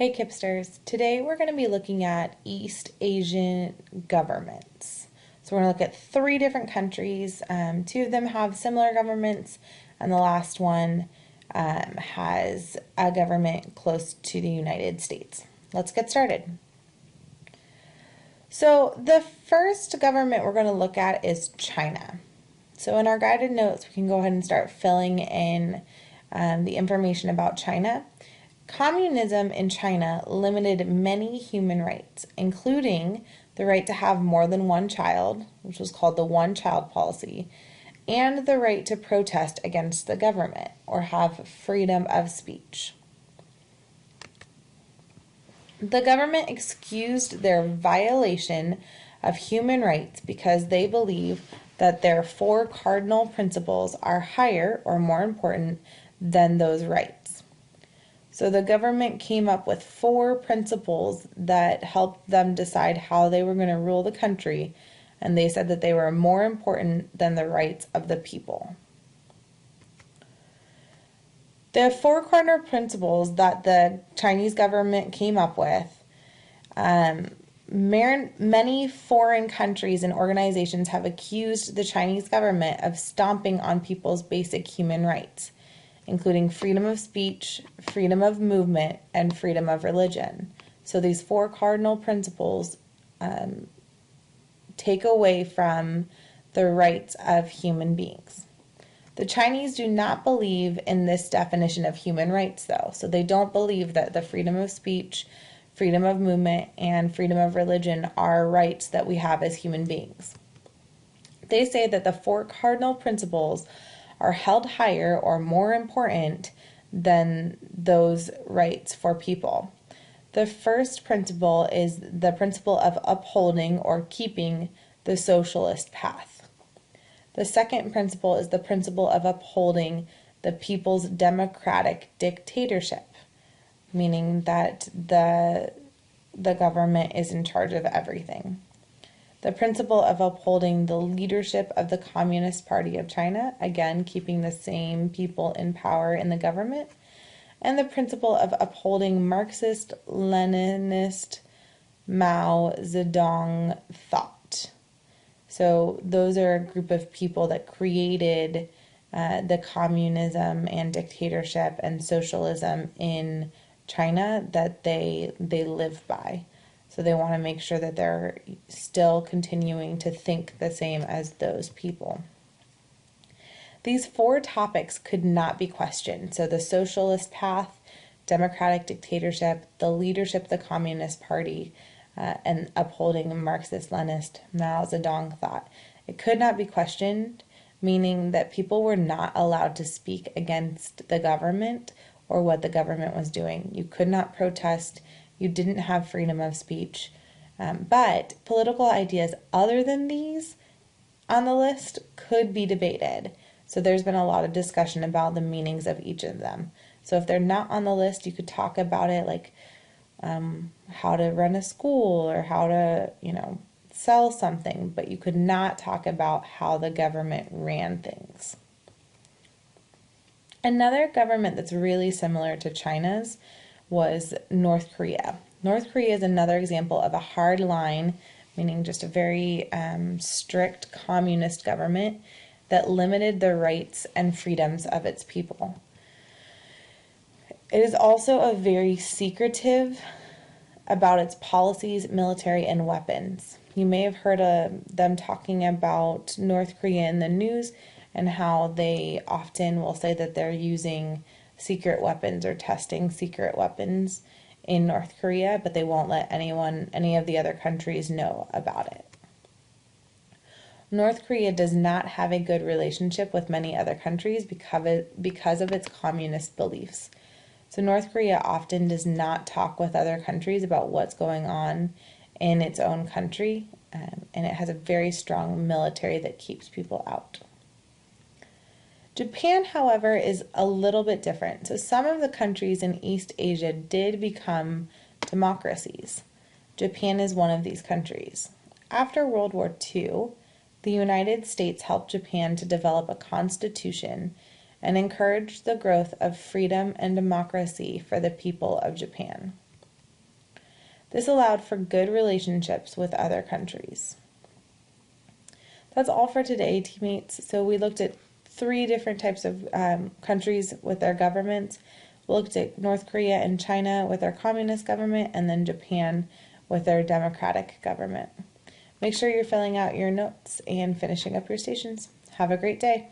Hey Kipsters, today we're going to be looking at East Asian governments. So we're going to look at three different countries. Two of them have similar governments, and the last one has a government close to the United States. Let's get started. So the first government we're going to look at is China. So in our guided notes, we can go ahead and start filling in the information about China. Communism in China limited many human rights, including the right to have more than one child, which was called the one-child policy, and the right to protest against the government or have freedom of speech. The government excused their violation of human rights because they believe that their four cardinal principles are higher or more important than those rights. So the government came up with four principles that helped them decide how they were going to rule the country, and they said that they were more important than the rights of the people. The four cardinal principles that the Chinese government came up with, many foreign countries and organizations have accused the Chinese government of stomping on people's basic human rights, including freedom of speech, freedom of movement, and freedom of religion. So these four cardinal principles take away from the rights of human beings. The Chinese do not believe in this definition of human rights, though. So they don't believe that the freedom of speech, freedom of movement, and freedom of religion are rights that we have as human beings. They say that the four cardinal principles are held higher or more important than those rights for people. The first principle is the principle of upholding or keeping the socialist path. The second principle is the principle of upholding the people's democratic dictatorship, meaning that the government is in charge of everything. The principle of upholding the leadership of the Communist Party of China, again, keeping the same people in power in the government. And the principle of upholding Marxist-Leninist Mao Zedong thought. So those are a group of people that created the communism and dictatorship and socialism in China that they live by. So they want to make sure that they're still continuing to think the same as those people. These four topics could not be questioned. So the socialist path, democratic dictatorship, the leadership of the Communist Party, and upholding Marxist-Leninist Mao Zedong thought. It could not be questioned, meaning that people were not allowed to speak against the government or what the government was doing. You could not protest. You didn't have freedom of speech. But political ideas other than these on the list could be debated. So there's been a lot of discussion about the meanings of each of them. So if they're not on the list, you could talk about it like how to run a school or how to, sell something, but you could not talk about how the government ran things. Another government that's really similar to China's was North Korea. North Korea is another example of a hard line, meaning just a very strict communist government that limited the rights and freedoms of its people. It is also a very secretive about its policies, military, and weapons. You may have heard them talking about North Korea in the news and how they often will say that they're using secret weapons or testing secret weapons in North Korea, but they won't let any of the other countries know about it. North Korea does not have a good relationship with many other countries because of its communist beliefs. So North Korea often does not talk with other countries about what's going on in its own country, and it has a very strong military that keeps people out. Japan, however, is a little bit different. So some of the countries in East Asia did become democracies. Japan is one of these countries. After World War II, the United States helped Japan to develop a constitution and encouraged the growth of freedom and democracy for the people of Japan. This allowed for good relationships with other countries. That's all for today, teammates. So we looked at 3 different types of countries with their governments. We looked at North Korea and China with their communist government, and then Japan with their democratic government. Make sure you're filling out your notes and finishing up your stations. Have a great day.